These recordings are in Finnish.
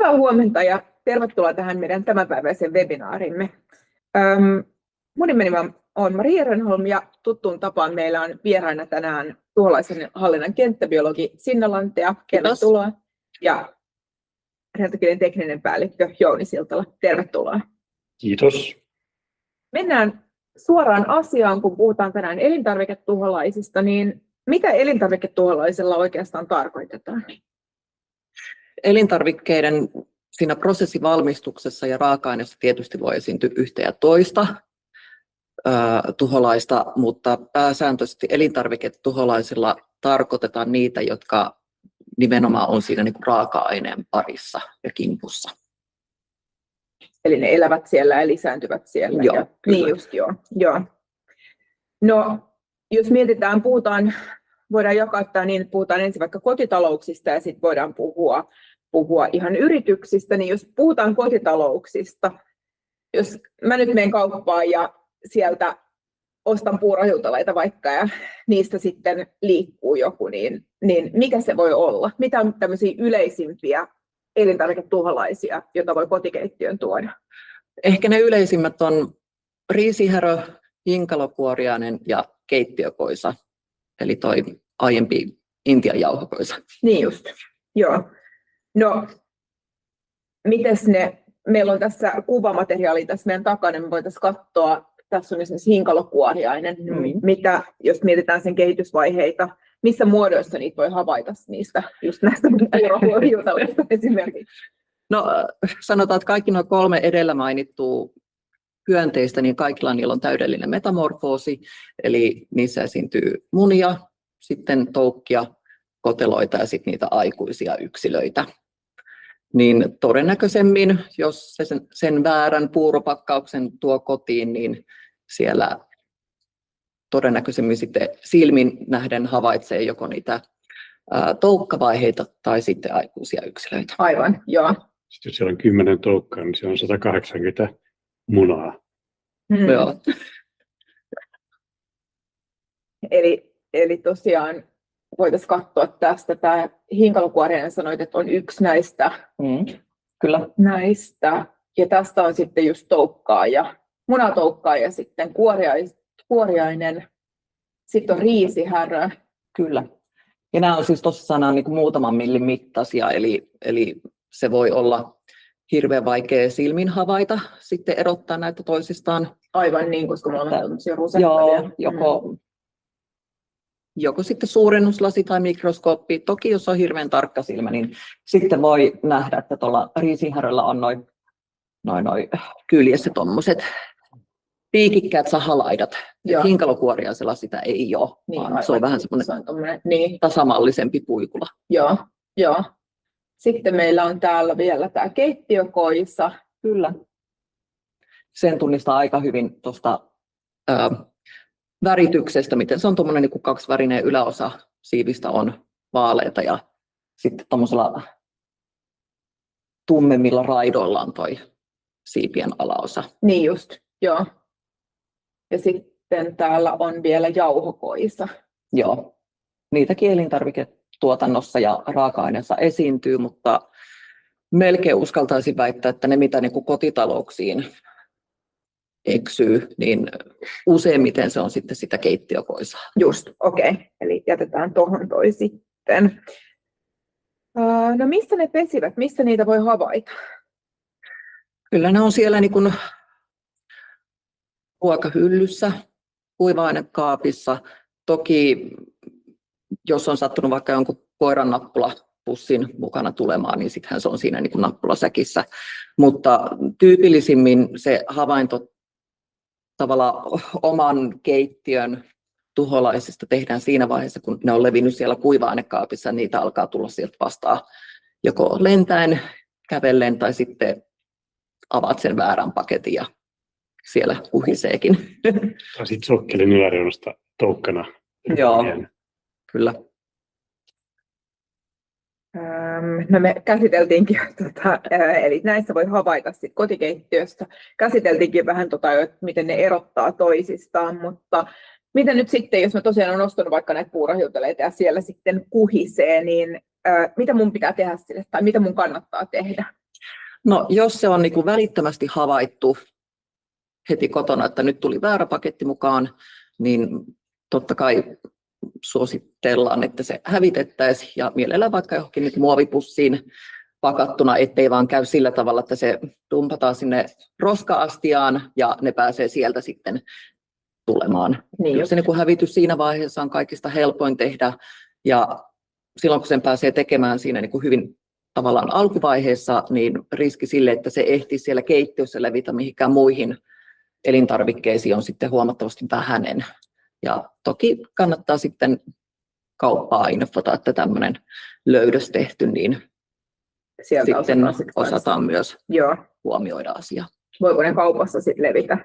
Hyvää huomenta ja tervetuloa tähän meidän tämänpäiväiseen webinaarimme. Mun nimeni on Maria Rönholm ja tuttuun tapaan meillä on vieraana tänään tuholaisen hallinnan kenttäbiologi Sinna Lantea. Tervetuloa. Ja Rentokirjan tekninen päällikkö Jouni Siltala. Tervetuloa. Kiitos. Mennään suoraan asiaan, kun puhutaan tänään elintarviketuholaisista, niin mitä elintarviketuholaisilla oikeastaan tarkoitetaan? Elintarvikkeiden siinä prosessivalmistuksessa ja raaka-aineessa tietysti voi esiintyä yhtä ja toista tuholaista, mutta pääsääntöisesti elintarviketuholaisilla tarkoitetaan niitä, jotka nimenomaan on siinä niin kuin raaka-aineen parissa ja kimpussa. Eli ne elävät siellä ja lisääntyvät siellä. Joo, ja, niin just, joo. No, jos mietitään, voidaan jakaa tämä niin, että puhutaan ensin vaikka kotitalouksista ja sitten voidaan puhua ihan yrityksistä. Niin jos puhutaan kotitalouksista, jos mä nyt menen kauppaan ja sieltä ostan puurohiutaleita vaikka ja niistä sitten liikkuu joku, niin mikä se voi olla? Mitä on tämmöisiä yleisimpiä elintarviketuholaisia, joita voi kotikeittiöön tuoda? Ehkä ne yleisimmät on riisihärö, hinkalokuoriainen ja keittiökoisa, eli toi aiempi Intian jauhokoisa. Niin just, joo. No, mites meillä on tässä kuvamateriaali tässä meidän takana, me voitaisiin katsoa, tässä on esimerkiksi hinkalokuoriainen, mitä, jos mietitään sen kehitysvaiheita, missä muodoissa niitä voi havaita just näistä puurohiutaleista esimerkiksi? No sanotaan, että kaikki nuo 3 edellä mainittua hyönteistä, niin kaikilla niillä on täydellinen metamorfoosi, eli niissä esiintyy munia, sitten toukkia, koteloita ja sitten niitä aikuisia yksilöitä. Niin todennäköisemmin, jos sen väärän puuropakkauksen tuo kotiin, niin siellä todennäköisemmin sitten silmin nähden havaitsee joko niitä toukkavaiheita tai sitten aikuisia yksilöitä. Aivan, joo. Sitten jos siellä on 10 toukkaa, niin siellä on 180 munaa. Joo. Eli tosiaan voitaisiin katsoa tästä. Tämä hinkalokuoriainen sanoit, että on yksi näistä. Kyllä. Näistä. Ja tästä on sitten just toukkaa ja munatoukkaa ja sitten kuoriainen. Sitten on riisihärö. Kyllä. Ja nämä on siis tosiaan niin kuin muutaman millin mittaisia, eli se voi olla hirveän vaikea silmin havaita, sitten erottaa näitä toisistaan. Aivan niin, koska me ollaan tämmöisiä rusettajia. Joo, joko sitten suurennuslasi tai mikroskooppi. Toki jos on hirveän tarkka silmä, niin sitten voi nähdä, että tuolla riisihäröllä on noin kyljessä tuommoiset piikikkäät sahalaidat. Hinkalokuoriaisella sitä ei ole, niin, vaan se on vähän semmoinen tasamallisempi puikula. Joo. Sitten meillä on täällä vielä tämä keittiökoisa. Kyllä. Sen tunnistaa aika hyvin tuosta värityksestä, miten se on tuommoinen niin kuin kaksivärinen yläosa siivistä on vaaleita ja sitten tuommoisella tummemmilla raidoilla on toi siipien alaosa. Niin just, joo. Ja sitten täällä on vielä jauhokoisa. Joo, niitäkin elintarviketuotannossa ja raaka-aineessa esiintyy, mutta melkein uskaltaisin väittää, että ne mitä niin kuin kotitalouksiin eksyy, niin useimmiten se on sitten sitä keittiökoisaa. Just, okei. Eli jätetään tuohon toi sitten. No missä ne pesivät? Missä niitä voi havaita? Kyllä ne on siellä niin kuin ruokahyllyssä, kuiva-ainekaapissa. Toki jos on sattunut vaikka jonkun koiran nappulapussin mukana tulemaan, niin sittenhän se on siinä niin kuin nappulasäkissä. Mutta tyypillisimmin se havainto tavallaan oman keittiön tuholaisista tehdään siinä vaiheessa, kun ne on levinnyt siellä kuiva-ainekaapissa, niitä alkaa tulla sieltä vastaan joko lentäen, kävellen tai sitten avaat sen väärän paketin ja siellä kuhiseekin. Tai sitten sokkelin yläreunasta toukkana. Joo, kyllä. No me käsiteltiinkin, eli näissä voi havaita sit kotikeittiöstä. Käsiteltiinkin vähän, että miten ne erottaa toisistaan, mutta miten nyt sitten, jos mä tosiaan olen ostanut vaikka näitä puurohiutaleita ja siellä sitten kuhisee, niin mitä mun pitää tehdä sille tai mitä mun kannattaa tehdä? No, jos se on niin kuin välittömästi havaittu heti kotona, että nyt tuli väärä paketti mukaan, niin totta kai suositellaan, että se hävitettäisiin ja mielellään vaikka johonkin niin muovipussiin pakattuna, ettei vaan käy sillä tavalla, että se dumpataan sinne roska-astiaan ja ne pääsee sieltä sitten tulemaan. Niin Se niin kuin hävitys siinä vaiheessa on kaikista helpoin tehdä ja silloin kun sen pääsee tekemään siinä niin kuin hyvin tavallaan alkuvaiheessa, niin riski sille, että se ehtii siellä keittiössä levitä mihinkään muihin elintarvikkeisiin on sitten huomattavasti vähäinen. Ja toki kannattaa sitten kauppaa infota, että tämmöinen löydös tehty, niin sieltä sitten osataan myös Joo. huomioida asia. Voiko ne kaupassa sitten levitä?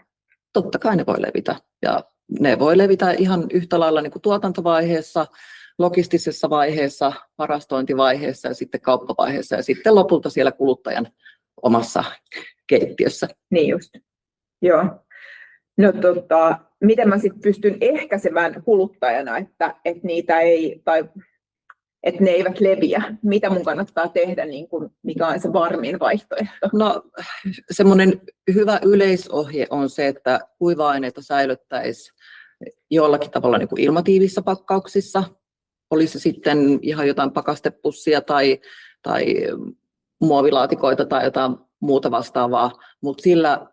Totta kai ne voi levitä. Ja ne voi levitä ihan yhtä lailla niin kuin tuotantovaiheessa, logistisessa vaiheessa, varastointivaiheessa ja sitten kauppavaiheessa ja sitten lopulta siellä kuluttajan omassa keittiössä. Niin just. Joo. No miten mä sitten pystyn ehkäisemään kuluttajana, että niitä ei, tai että ne eivät leviä? Mitä mun kannattaa tehdä, niin kun, mikä on se varmin vaihtoehto? No, semmoinen hyvä yleisohje on se, että kuiva-aineita säilyttäisiin jollakin tavalla niin kuin ilmatiivissä pakkauksissa. Olisi sitten ihan jotain pakastepussia tai muovilaatikoita tai jotain muuta vastaavaa, mutta sillä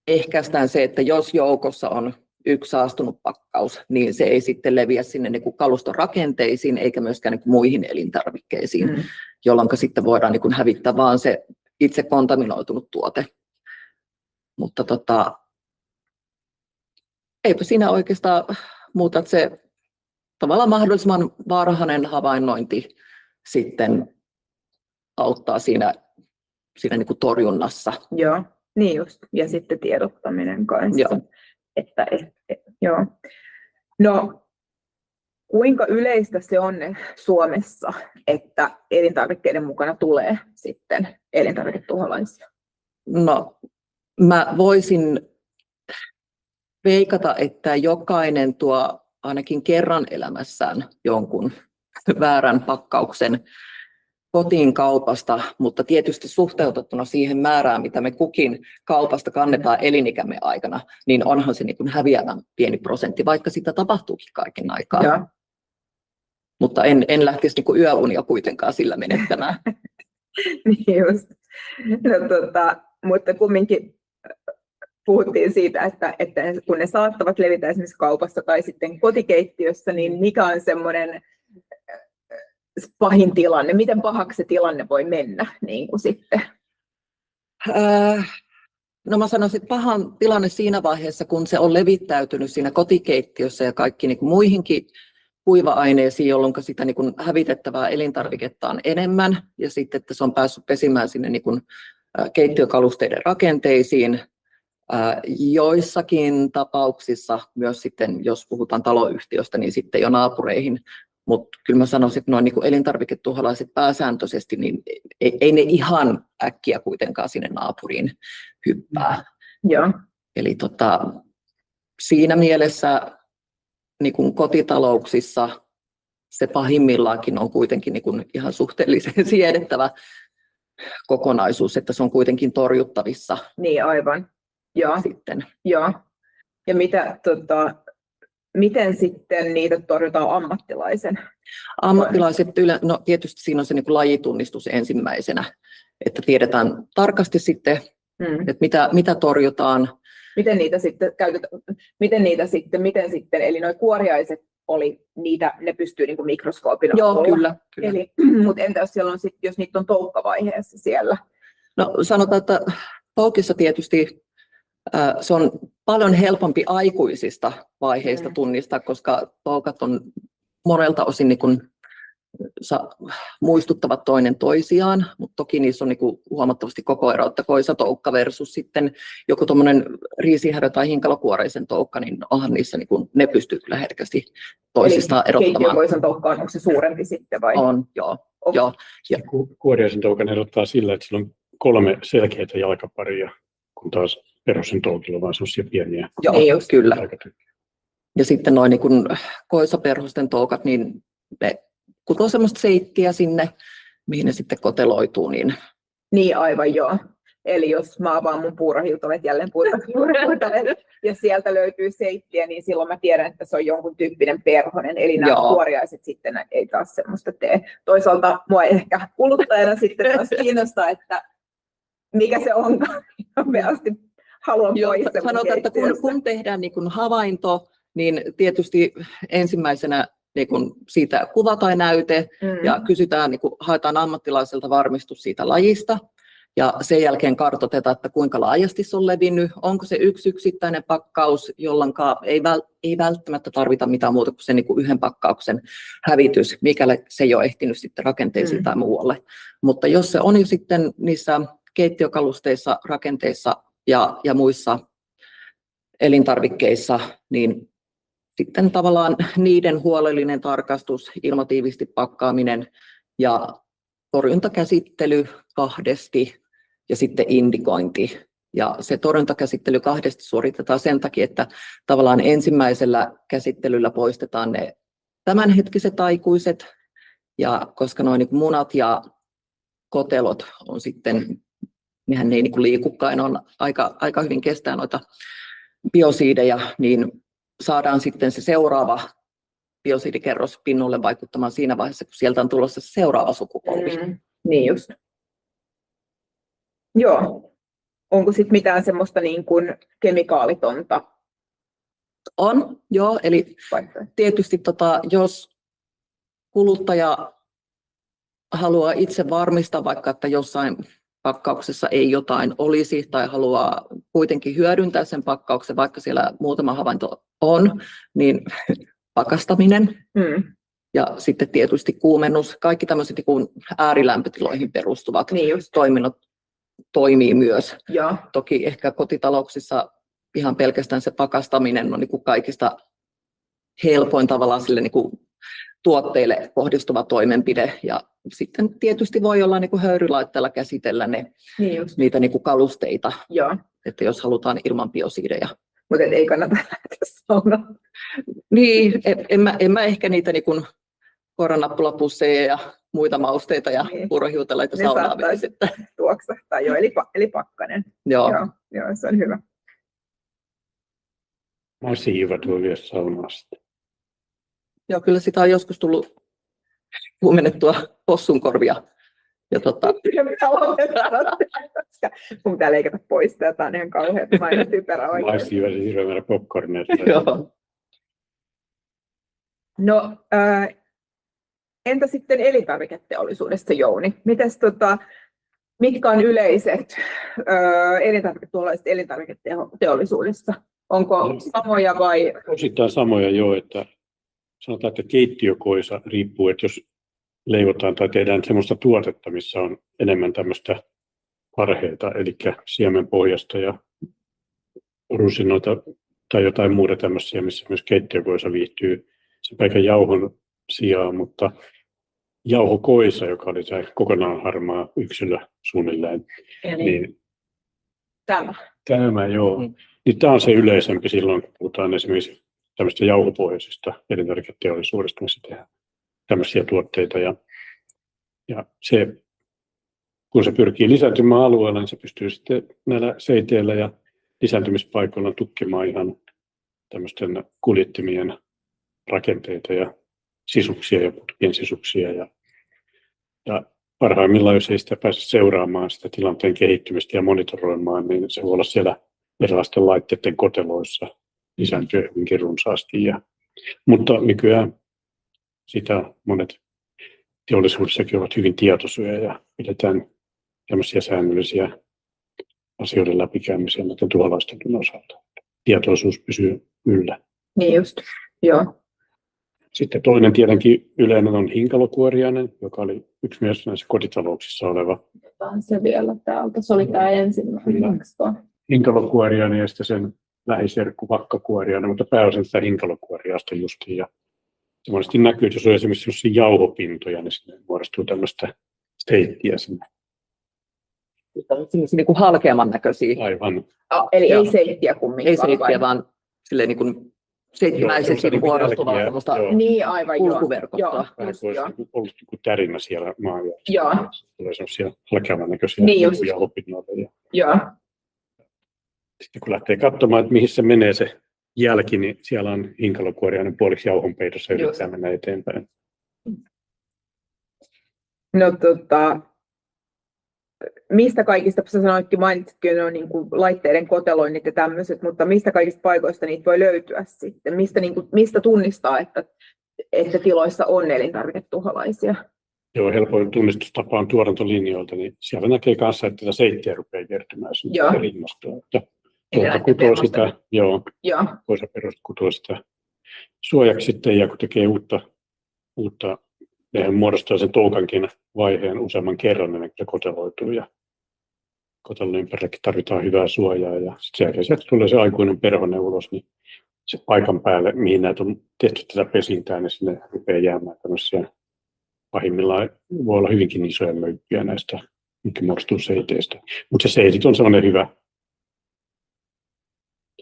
ehkäistään se, että jos joukossa on yksi saastunut pakkaus, niin se ei sitten leviä sinne niin kuin kaluston rakenteisiin eikä myöskään niin kuin muihin elintarvikkeisiin, jolloin sitten voidaan niin kuin hävittää vaan se itse kontaminoitunut tuote. Mutta eipä siinä oikeastaan muuta, että se tavallaan mahdollisimman varhainen havainnointi sitten auttaa siinä niin kuin torjunnassa. Joo, niin just. Ja sitten tiedottaminen kanssa. Joo. Joo. No, kuinka yleistä se on Suomessa, että elintarvikkeiden mukana tulee sitten elintarviketuholaisia? No, mä voisin veikata, että jokainen tuo ainakin kerran elämässään jonkun väärän pakkauksen kotiin kaupasta, mutta tietysti suhteutettuna siihen määrään, mitä me kukin kaupasta kannetaan elinikämme aikana, niin onhan se niin kuin häviävän pieni prosentti, vaikka sitä tapahtuukin kaiken aikaa. Joo. Mutta en lähtisi niin kuin yöunia kuitenkaan sillä menettämään. Niin just. No, mutta kumminkin puhuttiin siitä, että kun ne saattavat levitä esimerkiksi kaupassa tai sitten kotikeittiössä, niin mikä on semmoinen pahin tilanne? Miten pahaksi se tilanne voi mennä niin kuin sitten? No mä sanoisin, että pahan tilanne siinä vaiheessa, kun se on levittäytynyt siinä kotikeittiössä ja kaikki niin kuin muihinkin kuiva-aineisiin, jolloin sitä niin kuin hävitettävää elintarviketta on enemmän ja sitten, että se on päässyt pesimään sinne niin kuin keittiökalusteiden rakenteisiin. Joissakin tapauksissa myös sitten, jos puhutaan taloyhtiöstä, niin sitten jo naapureihin. Mutta kyllä mä sanoisin, että nuo niin kuin elintarviketuholaiset pääsääntöisesti, niin ei ne ihan äkkiä kuitenkaan sinne naapuriin hyppää. Joo. Eli siinä mielessä niin kuin kotitalouksissa se pahimmillaankin on kuitenkin niin kuin ihan suhteellisen siedettävä kokonaisuus, että se on kuitenkin torjuttavissa. Niin aivan. Joo. Sitten. Joo. Ja miten sitten niitä torjutaan ammattilaisen? Ammattilaiset, no tietysti siinä on se niin kuin lajitunnistus ensimmäisenä, että tiedetään tarkasti sitten, että mitä torjutaan. Miten niitä sitten käytetään, miten sitten, eli nuo kuoriaiset ne pystyy niin kuin mikroskoopilla Joo, kyllä. Eli, mutta entä jos niitä on toukkavaiheessa siellä? No sanotaan, että toukissa tietysti se on paljon helpompi aikuisista vaiheista tunnistaa, koska toukat on monelta osin niin kuin muistuttavat toinen toisiaan, mutta toki niissä on niin kuin huomattavasti koko ero, että koisatoukka versus sitten joku tuommoinen riisihärö tai hinkalokuoreisen toukka, niin onhan niissä, niin kuin, ne pystyy kyllä herkästi toisistaan erottamaan. Keittiökoisen toukka onko se suurempi sitten vai? On, joo. Joo. Ja kuoriaisen toukan erottaa sillä, että sillä on 3 selkeää jalkaparia, kun taas perusen toukilla vaan sellaisia pieniä. Joo, kyllä. Ja sitten noin niin kuin koisaperhosten toukat, niin ne kutoo semmoista seittiä sinne, mihin ne sitten koteloituu, niin Niin aivan joo. Eli jos mä avaan mun puurohiutalet, jälleen puurohiutalet, ja sieltä löytyy seittiä, niin silloin mä tiedän, että se on jonkun tyyppinen perhonen. Eli nämä kuoriaiset sitten ei taas semmoista tee. Toisaalta mua ehkä kuluttajana sitten taas kiinnostaa, että mikä se onkaan. Nopeasti haluan pois. Sanotaan, että kun tehdään niin kuin havainto, niin tietysti ensimmäisenä niin kun siitä kuvataan näyte ja kysytään, niin kun haetaan ammattilaiselta varmistus siitä lajista. Ja sen jälkeen kartoitetaan, että kuinka laajasti se on levinnyt, onko se yksi yksittäinen pakkaus, jolloin ei välttämättä tarvita mitään muuta kuin sen niin kuin yhden pakkauksen hävitys, mikäli se ei ole ehtinyt sitten rakenteisiin tai muualle. Mutta jos se on jo sitten niissä keittiökalusteissa, rakenteissa ja muissa elintarvikkeissa, niin sitten tavallaan niiden huolellinen tarkastus, ilmatiivisti pakkaaminen ja torjuntakäsittely kahdesti ja sitten indikointi. Ja se torjuntakäsittely kahdesti suoritetaan sen takia, että tavallaan ensimmäisellä käsittelyllä poistetaan ne tämänhetkiset aikuiset, ja koska nuo niin munat ja kotelot on sitten, nehän ei niin liikukaan, on aika hyvin kestää noita biosiideja, niin saadaan sitten se seuraava biosiidikerros pinnulle vaikuttamaan siinä vaiheessa, kun sieltä on tulossa se seuraava sukupolvi. Niin just. Joo. Onko sitten mitään semmoista niin kuin kemikaalitonta? On, joo. Eli tietysti jos kuluttaja haluaa itse varmistaa vaikka, että jossain pakkauksessa ei jotain olisi tai haluaa kuitenkin hyödyntää sen pakkauksen, vaikka siellä muutama havainto on, niin pakastaminen ja sitten tietysti kuumennus, kaikki tämmöiset niin äärilämpötiloihin perustuvat toiminnot toimii myös. Ja. Toki ehkä kotitalouksissa ihan pelkästään se pakastaminen on niin kuin kaikista helpoin tavallaan sille niin kuin tuotteille kohdistuva toimenpide. Ja sitten tietysti voi olla niin kuin höyrylaitteella käsitellä niitä niin kuin kalusteita, että jos halutaan ilman biosiideja. Mutta ei kannata lähteä saunaan. Niin, en mä ehkä niitä niin kuin koiranappulapusseja ja muita mausteita ja puurohiutaleita saunaan veisi. Tuoksahtaa jo, eli pakkanen. Joo, se on hyvä. Masiivat voi viedä saunaan sitten. Joo, kyllä sitä on joskus tullut kuumennettua possunkorvia. Ja mun pitää leikata pois, tämä on ihan kauhean maina typerä oikein. Masiivat hirveän määrä popcornia. No, entä sitten elintarviketeollisuudessa, Jouni? Mitkä on yleiset elintarviketuollaiset elintarviketeollisuudessa? Onko samoja vai? Osittain samoja jo, että sanotaan, että keittiökoisa riippuu, että jos leivotaan tai tehdään sellaista tuotetta, missä on enemmän tämmöistä parheita, eli siemenpohjasta ja rusinoita tai jotain muuta tämmöisiä, missä myös keittiökoisa viihtyy sen pelkän jauhon sijaan, mutta jauhokoisa, joka oli se kokonaan harmaa yksilö suunnilleen, niin tämä joo. Niin tämä on se yleisempi silloin, kun puhutaan esimerkiksi tämmöistä jauhopohjaisista elintarviketeollisuudesta, missä tehdään tämmöisiä tuotteita. Ja se, kun se pyrkii lisääntymään alueella, niin se pystyy sitten näillä seiteillä ja lisääntymispaikoilla tukkimaan ihan tämmöisten kuljettimien rakenteita ja sisuksia ja putkien sisuksia. Ja parhaimmillaan, jos ei sitä pääse seuraamaan sitä tilanteen kehittymistä ja monitoroimaan, niin se voi olla siellä erilaisten laitteiden koteloissa lisääntyä hyvinkin runsaasti. Mutta nykyään sitä monet teollisuudessakin ovat hyvin tietoisia ja pidetään tämmöisiä säännöllisiä asioiden läpikäymisiä näiden tuholaisten osalta. Tietoisuus pysyy yllä. Niin just, joo. Sitten toinen tietenkin yleinen on hinkalokuoriainen, joka oli yksi myös näissä kotitalouksissa oleva. Otetaan se vielä täältä, se oli tämä ensimmäinen. Hinkalokuoriainen ja sitten sen lähiserkku vakkakuoriainen, mutta pääosin sitä hinkalokuoriasta justiin. Ja se monesti näkyy, että jos on esimerkiksi jauhopintoja, niin sinne muodostuu tämmöistä steittiä sinne. Niin kuin halkeaman näköisiä. Aivan. Eli ei seittiä kumminkaan. Ei seittiä, vaan silleen niin kuin Settimäisesti niin muodostuvaa jälkiä, semmoista joo. Niin, aivan joo. kulkuverkostoa. Joo, Vähän just, kuin joo. olisi ollut joku tärinä siellä maan ja Joo. tulee sellaisia halkeavan näköisiä Niin just. opinnoille. Joo. Sitten kun lähtee katsomaan, että mihin se menee se jälki, niin siellä on hinkalokuoriainen puoliksi jauhonpeitossa ja yrittää mennä eteenpäin. No mistä kaikista, sä sanoitkin, mainitsitkin jo niin kuin laitteiden koteloinnit ja tämmöiset, mutta mistä kaikista paikoista niitä voi löytyä sitten? Mistä tunnistaa, että tiloissa on elintarviketuholaisia? Joo, helpoin tunnistustapa on tuotantolinjoilta, niin siellä näkee kanssa, että tätä seittiä rupeaa kertymään sinne rinnastoon. Tuolta kutoo sitä, koisaperusta kutoo sitä suojaksi sitten, ja kun tekee uutta nehän muodostaa sen toukankin vaiheen useamman kerran ennen kuin se koteloituu. Ja kotelon ympärilläkin tarvitaan hyvää suojaa. Ja sitten sieltä tulee se aikuinen perhonen ulos, niin se paikan päälle, mihin näitä on tehty tätä pesintää, niin sinne rupeaa jäämään tämmöisiä. Pahimmillaan voi olla hyvinkin isoja möykkyjä näistä, mitkä muodostuu seiteistä. Mutta se seitit on sellainen hyvä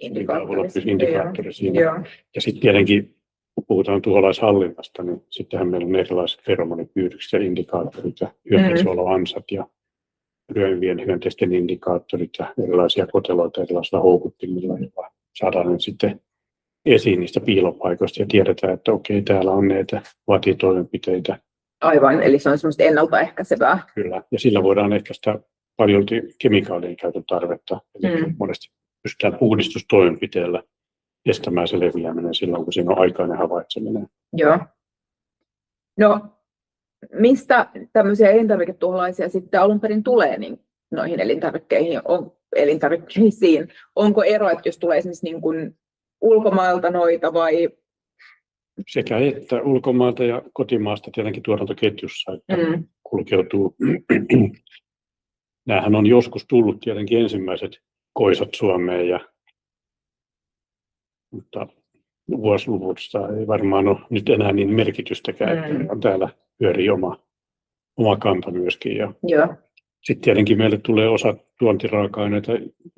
indikaattori siinä. Joo. Ja sitten tietenkin, kun puhutaan tuholaishallinnasta, niin sittenhän meillä on erilaiset feromonipyydykset ja indikaattorit ja hyönteisoloansat ja ryönvien hyönteisten indikaattorit ja erilaisia koteloita erilaisilla houkuttimilla, joilla saadaan nyt sitten esiin niistä piilopaikoista ja tiedetään, että okei, täällä on näitä, vaatii toimenpiteitä. Aivan, eli se on semmoista ennaltaehkäisevää. Kyllä, ja sillä voidaan ehkäistä paljon kemikaalien käytön tarvetta. Eli monesti pystytään puhdistustoimenpiteellä estämään se leviäminen silloin, kun siinä on aikainen havaitseminen. Joo. No, mistä tämmöisiä elintarviketuholaisia sitten alun perin tulee niin noihin elintarvikkeisiin? Onko ero, että jos tulee esimerkiksi niin kuin ulkomailta noita vai? Sekä että ulkomailta ja kotimaasta tietenkin tuotantoketjussa, että kulkeutuu. Nämähän on joskus tullut tietenkin ensimmäiset koisat Suomeen, mutta vuosiluvusta ei varmaan ole nyt enää niin merkitystäkään, että on täällä pyörii oma kanta myöskin. Ja sitten tietenkin meille tulee osa tuontiraaka-aineita,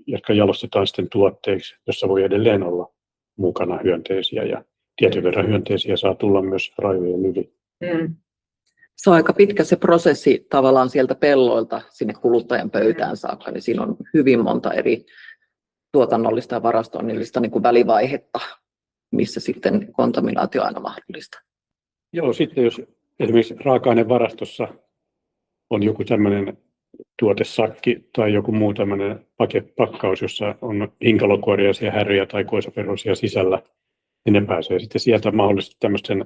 jotka jalostetaan sitten tuotteiksi, jossa voi edelleen olla mukana hyönteisiä ja tietyn verran hyönteisiä saa tulla myös rajojen yli. Se on aika pitkä se prosessi tavallaan sieltä pelloilta sinne kuluttajan pöytään saakka, niin siinä on hyvin monta eri tuotannollista ja varastoinnillista niin kuin välivaihetta, missä sitten kontaminaatio on aina mahdollista. Joo, sitten jos esimerkiksi raaka-ainevarastossa on joku tämmöinen tuotesakki tai joku muu tämmöinen pakkaus, jossa on hinkalokuoriaisia härjyjä tai koisaperusia sisällä, niin ne pääsee sitten sieltä mahdollisesti tämmöisten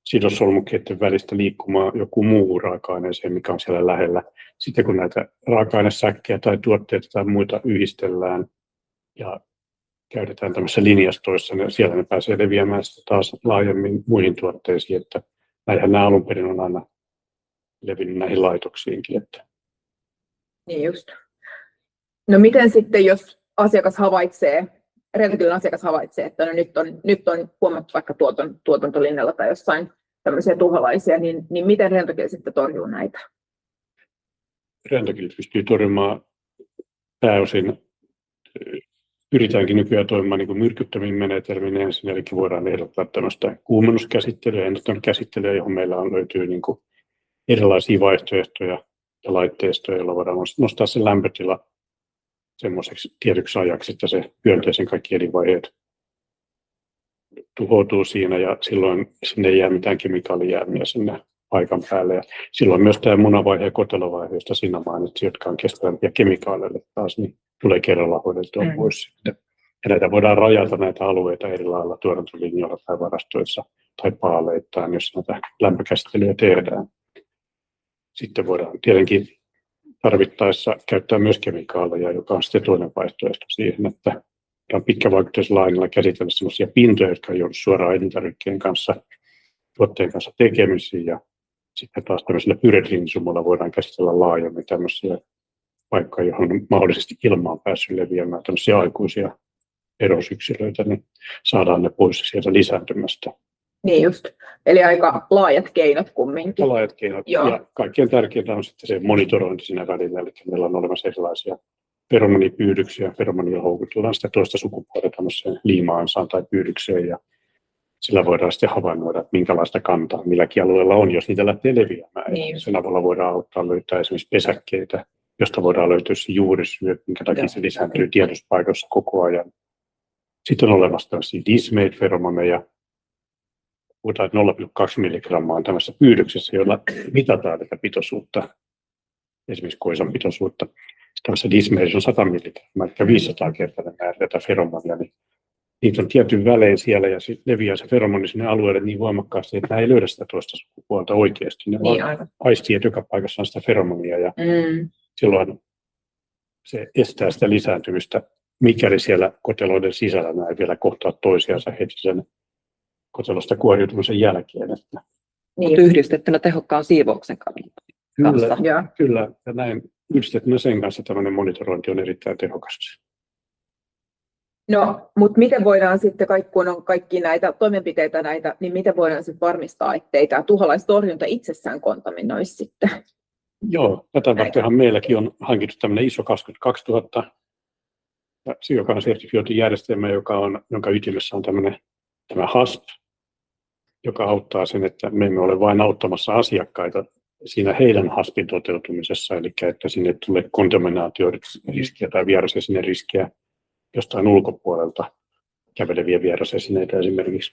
sidossolmukkeiden välistä liikkumaan joku muu raaka-aineeseen, mikä on siellä lähellä. Sitten kun näitä raaka-ainesäkkejä tai tuotteita tai muita yhdistellään ja käytetään tämmöisissä linjastoissa, niin siellä ne pääsee leviämään sitten taas laajemmin muihin tuotteisiin, että näinhän nämä alun perin on aina levinnyt näihin laitoksiinkin. Että. Niin just. No miten sitten, jos asiakas havaitsee, rentokylän asiakas havaitsee, että no nyt on huomattu vaikka tuotantolinjalla tai jossain tämmöisiä tuholaisia, niin miten rentokyl sitten torjuu näitä? Rentokyl pystyy torjumaan pääosin. Pyritäänkin nykyään toimimaan niin kuin myrkyttäviin menetelmiin ensin, eli voidaan ehdottaa tämmöistä kuumennuskäsittelyä, ennustuskäsittelyä, johon meillä löytyy niin kuin erilaisia vaihtoehtoja ja laitteistoja, joilla voidaan nostaa se lämpötila semmoiseksi tietyksi ajaksi, että se hyönteisen kaikki elinvaiheet tuhoutuu siinä ja silloin sinne ei jää mitään kemikaalijäämiä sinne paikan päälle. Ja silloin myös tämä munavaihe ja kotelovaihe, josta sinä mainitsit, jotka on kestävämpiä kemikaaleille taas, niin tulee kerralla hoidettua pois sitten. Ja näitä voidaan rajata näitä alueita eri lailla tuotantolinjoilla tai varastoissa tai paaleittain, jos näitä lämpökäsittelyjä tehdään. Sitten voidaan tietenkin tarvittaessa käyttää myös kemikaaleja, joka on sitten toinen vaihtoehto siihen, että pitkävaikutteisella aineella käsitellä sellaisia pintoja, jotka ei joudu suoraan elintarvikkeen kanssa, tuotteen kanssa tekemisiin. Ja sitten taas tämmöisellä pyretriinisumulla voidaan käsitellä laajemmin tämmöisiä paikkoja, johon on mahdollisesti ilmaan päässyt leviämään tämmöisiä aikuisia erosyksilöitä, niin saadaan ne pois sieltä lisääntymästä. Niin just. Eli aika laajat keinot kumminkin. Laajat keinot. Joo. Ja kaikkein tärkeintä on sitten se monitorointi siinä välillä, eli meillä on olemassa erilaisia feromonipyydyksiä. Feromonia houkutellaan sitä toista sukupuolta tämmöiseen liima-ansaan tai pyydykseen, ja sillä voidaan sitten havainnoida, että minkälaista kantaa milläkin alueella on, jos niitä lähtee leviämään. Niin. Sen avulla voidaan auttaa löytää esimerkiksi pesäkkeitä, josta voidaan löytyä se juurisyy, minkä takia se lisääntyy tiedotuspaikoissa koko ajan. Sitten on olemassa tämmöisiä Dismate-feromoneja, puhutaan, että 0,2 milligrammaa on tämmöisessä pyydyksessä, jolla mitataan tätä pitoisuutta, esimerkiksi koisan pitoisuutta. Tämmöisessä Dismateissa on 100 milligrammaa, eli 500 kertaa määrä tätä feromonia, niin niitä on tietyn välein siellä ja leviää se feromoni sinne alueelle niin voimakkaasti, että nämä ei löydä sitä toista sukupuolta oikeasti. Ne Niin, vaan aistii, että joka paikassa on sitä feromonia ja silloin se estää sitä lisääntymistä, mikäli siellä koteloiden sisällä nämä ei vielä kohtaa toisiansa heti sen kotelosta kuoriutumisen jälkeen. Että Niin. Yhdistettynä tehokkaan siivouksen kanssa. Joo. Ja näin yhdistettynä sen kanssa tämmöinen monitorointi on erittäin tehokasta. No, mutta miten voidaan sitten, kun on kaikki näitä toimenpiteitä, niin miten voidaan sitten varmistaa, ettei tämä tuholaistorjunta itsessään kontaminoisi sitten? Joo, tätä vartenhan meilläkin on hankittu tämmöinen ISO 22000, joka on sertifioitu järjestelmä, jonka ytimessä on tämä HASP, joka auttaa sen, että me emme ole vain auttamassa asiakkaita siinä heidän HASPin toteutumisessa, eli että sinne tulee kontaminaatioriskiä tai vierasesine-riskiä jostain ulkopuolelta käveleviä vierasesineitä esimerkiksi.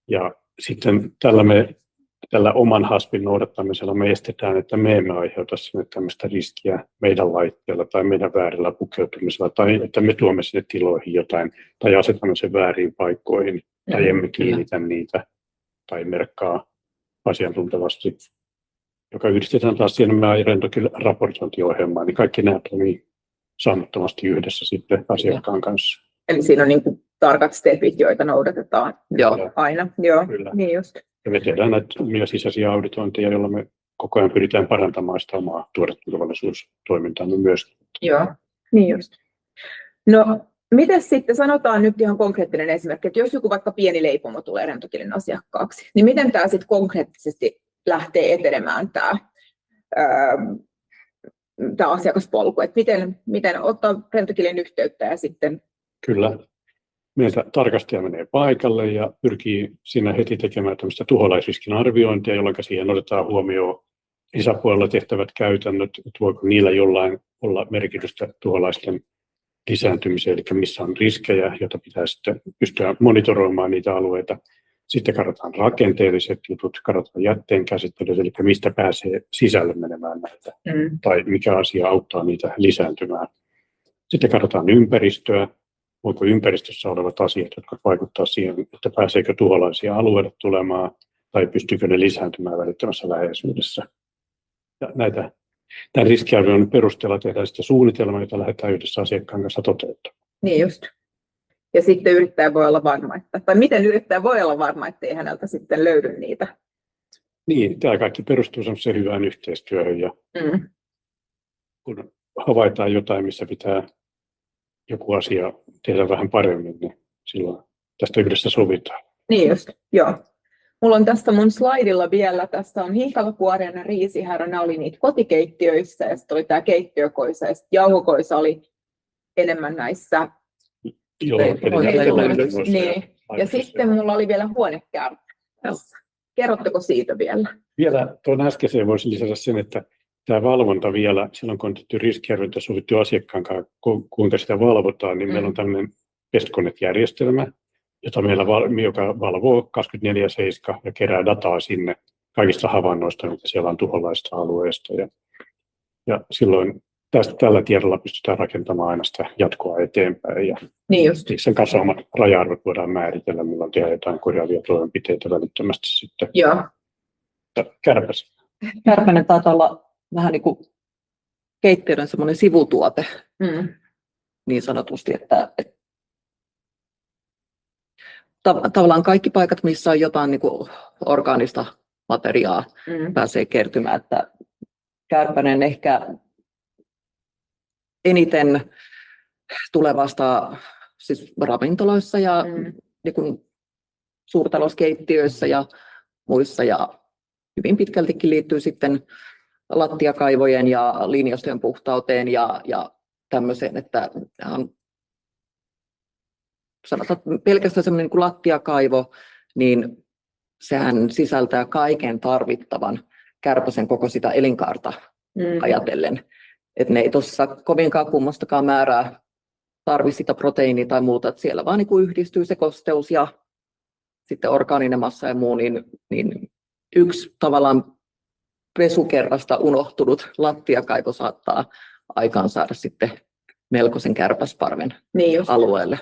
Ja sitten tällä oman HASPin noudattamisella me estetään, että me emme aiheuta sinne tämmöistä riskiä meidän laitteella tai meidän väärillä pukeutumisella, tai että me tuomme sinne tiloihin jotain, tai asetamme sen vääriin paikkoihin, tai emme kiinnitä niitä, tai merkkaa asiantuntevasti, joka yhdistetään taas siihen meidän raportointiohjelmaan, niin kaikki nämä toimii saamattomasti yhdessä sitten asiakkaan kanssa. Eli siinä on niin kuin tarkat stepit, joita noudatetaan aina. Joo, kyllä. Niin just. Ja me tehdään näitä sisäisiä auditointeja, joilla me koko ajan pyritään parantamaan sitä omaa tuoteturvallisuustoimintaamme myös. Joo, niin just. No, miten sitten, sanotaan nyt ihan konkreettinen esimerkki, että jos joku vaikka pieni leipomo tulee rentokilin asiakkaaksi, niin miten tämä sitten konkreettisesti lähtee etenemään tämä asiakaspolku, että miten ottaa rentokilin yhteyttä ja sitten... Kyllä. Meiltä tarkastaja menee paikalle ja pyrkii siinä heti tekemään tämmöistä tuholaisriskin arviointia, jolloin siihen otetaan huomioon lisäpuolella tehtävät käytännöt, että voiko niillä jollain olla merkitystä tuholaisten lisääntymiseen, eli missä on riskejä, joita pitää sitten pystyä monitoroimaan niitä alueita. Sitten katsotaan rakenteelliset jutut, katsotaan jätteen käsittelyt, eli mistä pääsee sisälle menemään näitä, tai mikä asia auttaa niitä lisääntymään. Sitten katsotaan ympäristöä, voiko ympäristössä olevat asiat, jotka vaikuttavat siihen, että pääseekö tuholaisia alueelle tulemaan, tai pystyykö ne lisääntymään välittömässä läheisyydessä. Ja tämän riskiarvioinnin perusteella tehdään sitten suunnitelma, jota lähdetään yhdessä asiakkaan kanssa toteuttamaan. Niin just. Ja sitten yrittäjä voi olla varma, tai miten yrittäjä voi olla varma, ettei häneltä sitten löydy niitä? Niin, tämä kaikki perustuu semmoiseen hyvään yhteistyöhön. Ja kun havaitaan jotain, missä pitää joku asia tehdä vähän paremmin, niin silloin tästä yhdessä sovitaan. Niin just, joo. Mulla on tässä mun slaidilla vielä, tässä on hinkalakuoria ja riisihärä, nämä oli niitä kotikeittiöissä, ja sitten oli tämä keittiökoisa, ja sitten jauhokoisa oli enemmän näissä. Joo, niin. Ja sitten mulla oli vielä huonekäärme tässä. Kerrotteko siitä vielä? Vielä tuon äskeiseen voisi lisätä sen, että tämä valvonta vielä, silloin kun on tehty riskiarviointia sovittu asiakkaan kanssa, kuinka sitä valvotaan, niin meillä on tämmöinen PestConnect-järjestelmä, joka valvoo 24/7 ja kerää dataa sinne kaikista havainnoista, mitä siellä on tuholaista alueesta. Ja silloin tällä tiedolla pystytään rakentamaan aina sitä jatkoa eteenpäin. Ja niin just. Sen kanssa omat raja-arvot voidaan määritellä, milloin tehdään jotain korjaavia toimenpiteitä välittömästi sitten. Joo. Kärpänen taitaa olla vähän niin kuin keittiöiden semmoinen sivutuote, niin sanotusti, että tavallaan kaikki paikat, missä on jotain niin kuin orgaanista materiaa, pääsee kertymään, että kärpänen ehkä eniten tulee vasta siis ravintoloissa ja niin kuin suurtalouskeittiöissä ja muissa, ja hyvin pitkältikin liittyy sitten lattiakaivojen ja linjastojen puhtauteen ja tämmöiseen, että on, sanotaan pelkästään semmoinen niin kuin lattiakaivo, niin sehän sisältää kaiken tarvittavan kärpäsen koko sitä elinkaarta ajatellen. Että ne ei tuossa kovinkaan kummastakaan määrää tarvitse sitä proteiinia tai muuta, että siellä vaan niin kuin yhdistyy se kosteus ja sitten orgaaninen massa ja muu, niin yksi tavallaan pesukerrasta unohtunut lattiakaivo saattaa aikaan saada sitten melkoisen kärpäsparven alueelle.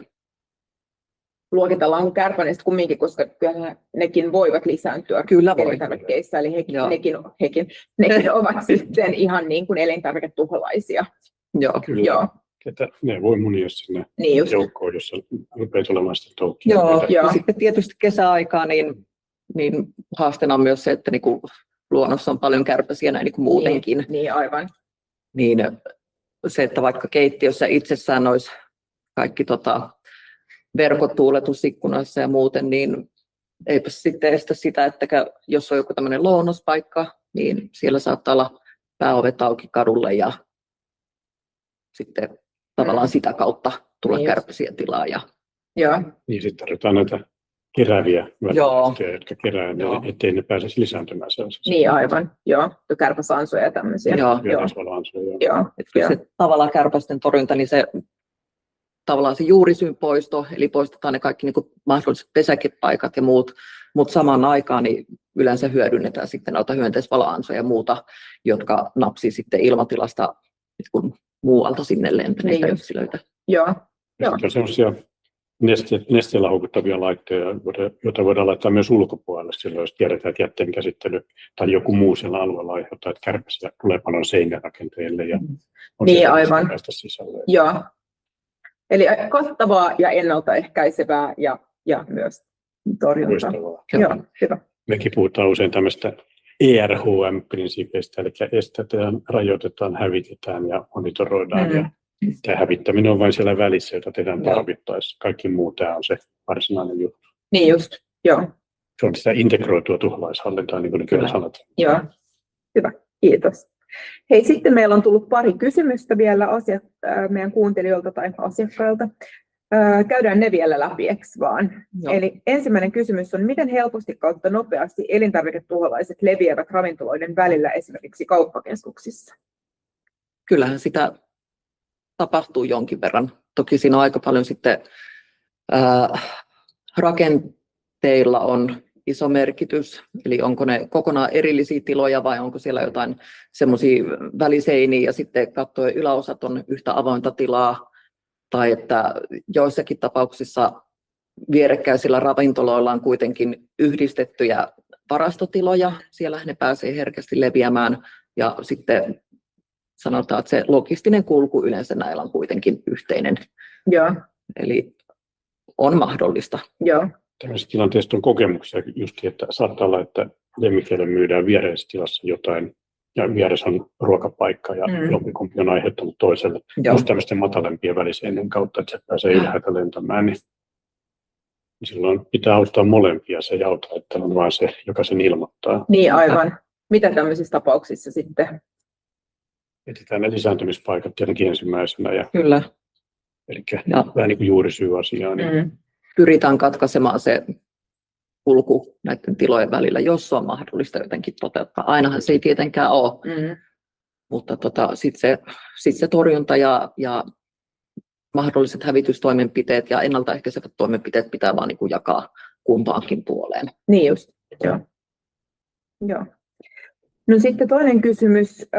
Luokitellaan kärpäneistä kumminkin, koska kyllä nekin voivat lisääntyä elintarvikkeissa, eli nekin ovat sitten ihan niin kuin elintarviketuholaisia. Joo. Kyllä. Joo. Että ne voi munia sinne joukkoon, jossa rupeaa tulemaan sitä toukkia. Joo. Ja sitten tietysti kesäaikaa, niin haasteena on myös se, että niin kuin luonnossa on paljon kärpäsiä näin niin kuin muutenkin. Niin, aivan. Niin se, että vaikka keittiössä itsessään olisi kaikki verkot tuuletusikkunoissa ja muuten, niin eipä sitten estä sitä, että jos on joku tämmöinen lounospaikka, niin siellä saattaa olla pääovet auki kadulle ja sitten tavallaan sitä kautta tulla kärpäsiä tilaa. Niin sitten tarvitaan näitä kerääviä välineistöjä, jotka kerää, ettei ne pääsisi lisääntymään sellaisessa. Niin aivan, kärpäsansoja ja tämmöisiä. Joo. Se tavallaan kärpästen torjunta, niin se tavallaan se juurisyyn poisto, eli poistetaan ne kaikki niin kuin mahdolliset pesäkepaikat ja muut, mutta samaan aikaan niin yleensä hyödynnetään sitten noita hyönteisvaloansoja ja muuta, jotka napsii sitten ilmatilasta niin muualta sinne lentäneitä yksilöitä. Joo. Sitten on sellaisia nesteellä houkuttavia laitteita, joita voidaan laittaa myös ulkopuolelle silloin, jos tiedetään, että jätteen käsittely tai joku muu siellä alueella aiheuttaa, että kärpäsiä tulee paljon seinärakenteille ja on aivan. Päästä sisälle. Joo. Eli kattavaa ja ennaltaehkäisevää ja myös torjuntaa. Joo, hyvä. Mekin puhutaan usein tämmöistä ERHM-prinsiipeistä, eli estetään, rajoitetaan, hävitetään ja monitoroidaan. Ja tämä hävittäminen on vain siellä välissä, jota tehdään tarvittaessa. Kaikki muu tämä on se varsinainen juttu. Niin just, joo. Se on sitä integroitua tuholaishallintaa, niin kuin kyllä sanot. Joo, hyvä, kiitos. Hei, sitten meillä on tullut pari kysymystä vielä meidän kuuntelijoilta tai asiakkailta. Käydään ne vielä läpi, eks vaan? Joo. Eli ensimmäinen kysymys on, miten helposti kautta nopeasti elintarviketuholaiset leviävät ravintoloiden välillä esimerkiksi kauppakeskuksissa? Kyllähän sitä tapahtuu jonkin verran. Toki siinä on aika paljon sitten rakenteilla on iso merkitys, eli onko ne kokonaan erillisiä tiloja vai onko siellä jotain semmoisia väliseiniä ja sitten kattojen yläosat on yhtä avointa tilaa, tai että joissakin tapauksissa vierekkäisillä ravintoloilla on kuitenkin yhdistettyjä varastotiloja, siellä ne pääsee herkästi leviämään ja sitten sanotaan, että se logistinen kulku yleensä näillä on kuitenkin yhteinen. Joo. Eli on mahdollista. Joo. Tällaisessa tilanteessa on kokemuksia just, että saattaa olla, että lemmikeille myydään viereisessä tilassa jotain ja vieressä on ruokapaikka ja jompikumpi on aiheuttanut toiselle. Just tämmöisten matalempien väliseinien kautta, että se pääsee ylhäältä lentämään, niin silloin pitää auttaa molempia. Se ei auta, että on vain se, joka sen ilmoittaa. Niin aivan. Mitä tämmöisissä tapauksissa sitten? Etsitään ne lisääntymispaikat tietenkin ensimmäisenä. Ja, kyllä. Eli vähän niin kuin juurisyy-asiaa. Niin pyritään katkaisemaan se kulku näiden tilojen välillä, jos on mahdollista jotenkin toteuttaa. Ainahan se ei tietenkään ole, mutta sitten se torjunta ja mahdolliset hävitystoimenpiteet ja ennaltaehkäisevät toimenpiteet pitää vaan niin kuin jakaa kumpaankin puoleen. Niin just, joo. No sitten toinen kysymys,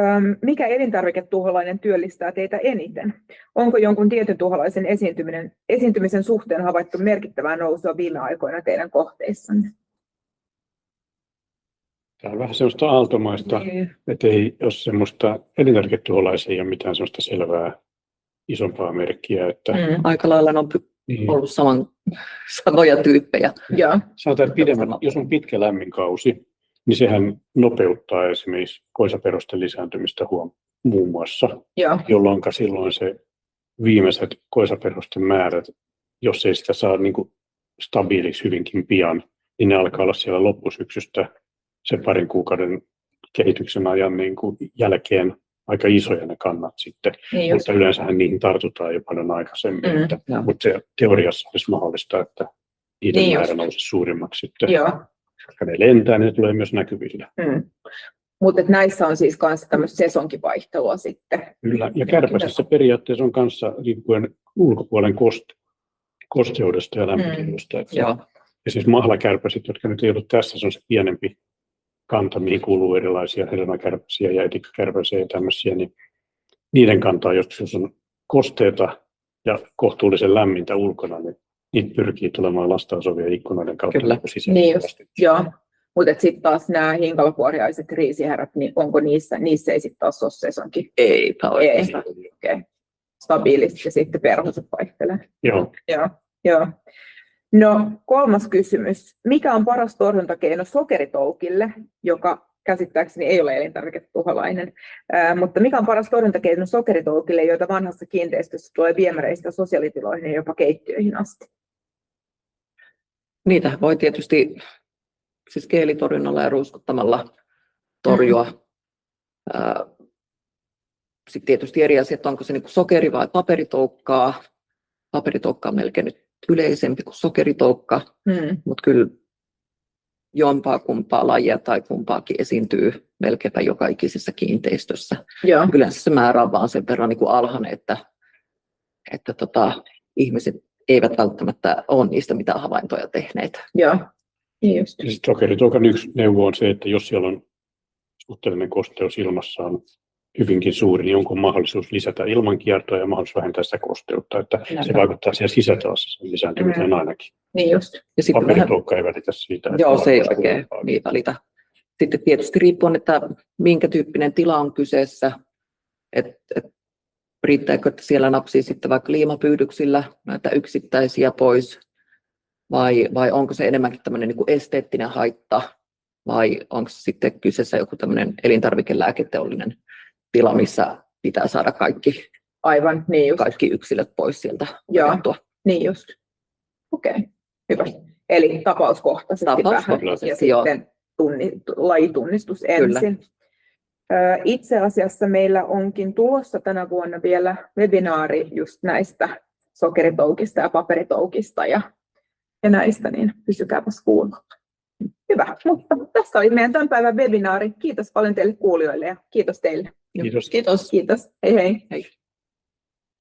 mikä elintarviketuholainen työllistää teitä eniten? Onko jonkun tietyn tuholaisen esiintymisen suhteen havaittu merkittävää nousua viime aikoina teidän kohteissanne? Tämä on vähän sellaista aaltomaista, että ei ole semmoista elintarviketuholaisia, ei ole mitään sellaista selvää isompaa merkkiä. Että aika lailla on ollut samoja tyyppejä. Sanotaan, että jos on pitkä lämmin kausi, niin sehän nopeuttaa esimerkiksi koisaperusten lisääntymistä muun muassa, jolloin silloin se viimeiset koisaperusten määrät, jos ei sitä saa niin kuin stabiiliksi hyvinkin pian, niin ne alkaa olla siellä loppusyksystä sen parin kuukauden kehityksen ajan niin kuin jälkeen aika isoja ne kannat sitten, mutta yleensähän niihin tartutaan jo paljon aikaisemmin. Mutta se teoriassa olisi mahdollista, että niiden Niin määrä just. nousi suurimmaksi sitten. Joo. Koska ne lentää, niin ne tulee myös näkyville. Mutta näissä on siis myös tämmöistä sesonkivaihtelua sitten. Kyllä, ja kärpäsessä periaatteessa on kanssa riippuen ulkopuolen kosteudesta ja lämpötiloista. Esimerkiksi mahlakärpäset, jotka nyt ei ollut tässä, se on se pienempi kanta, mihin kuuluu erilaisia hedelmäkärpäsiä ja etikkakärpäsiä ja tämmöisiä, niin niiden kantaa, jos on kosteita ja kohtuullisen lämmintä ulkona, niin niitä pyrkii tulemaan lastausovien ikkunoiden kautta sisään. Niin just, joo. Mutta sitten taas nämä hinkalakuoriaiset riisihärät, niin onko niissä ei sitten taas ole sesonkin? Eipä oikeastaan. Okay. Stabiilisti ja sitten perhoset vaihtelee. Joo. No 3. kysymys. Mikä on paras torjuntakeino sokeritoukille, joka käsittääkseni ei ole elintarviketuholainen, mutta mikä on paras torjuntakeino sokeritoukille, joita vanhassa kiinteistössä tulee viemäreistä sosiaalitiloihin ja jopa keittiöihin asti? Niitä voi tietysti siis geelitorjunnalla ja ruuskuttamalla torjua. Sitten tietysti eri asia, että onko se niin sokeri vai paperitoukkaa. Paperitoukka on melkein nyt yleisempi kuin sokeritoukka, mutta kyllä jompaa kumpaa lajia tai kumpaakin esiintyy melkeinpä joka ikisessä kiinteistössä. Yleensä se määrä on vaan sen verran niin kuin alhainen, että ihmiset eivät välttämättä ole niistä mitään havaintoja tehneet. Joo, niin just. Sokeritoukan yksi neuvo on se, että jos siellä on suhteellinen kosteus ilmassa on hyvinkin suuri, niin onko mahdollisuus lisätä ilmankiertoa ja mahdollisuus vähentää sitä kosteutta, että se vaikuttaa siellä sisätilassa sen lisääntymiseen ainakin. Niin just. Paperitoukka ei välitä siitä. Joo, se ei oikein niin välitä. Sitten tietysti riippuen, että minkä tyyppinen tila on kyseessä, että riittääkö, että siellä napsii sitten vaikka liimapyydyksillä näitä yksittäisiä pois, vai onko se enemmänkin tämmöinen niin kuin esteettinen haitta, vai onko sitten kyseessä joku tämmöinen elintarvikelääketeollinen tila, missä pitää saada kaikki, aivan, niin just. Kaikki yksilöt pois sieltä. Joo, niin just. Okei, hyvä. Eli tapauskohtaisesti vähän ja sitten lajitunnistus ensin. Kyllä. Itse asiassa meillä onkin tulossa tänä vuonna vielä webinaari just näistä sokeritoukista ja paperitoukista ja näistä, niin pysykääpäs kuulolla. Hyvä, mutta tässä oli meidän tämän päivän webinaari. Kiitos paljon teille kuulijoille ja kiitos teille. Kiitos. Kiitos. Hei hei. Hei.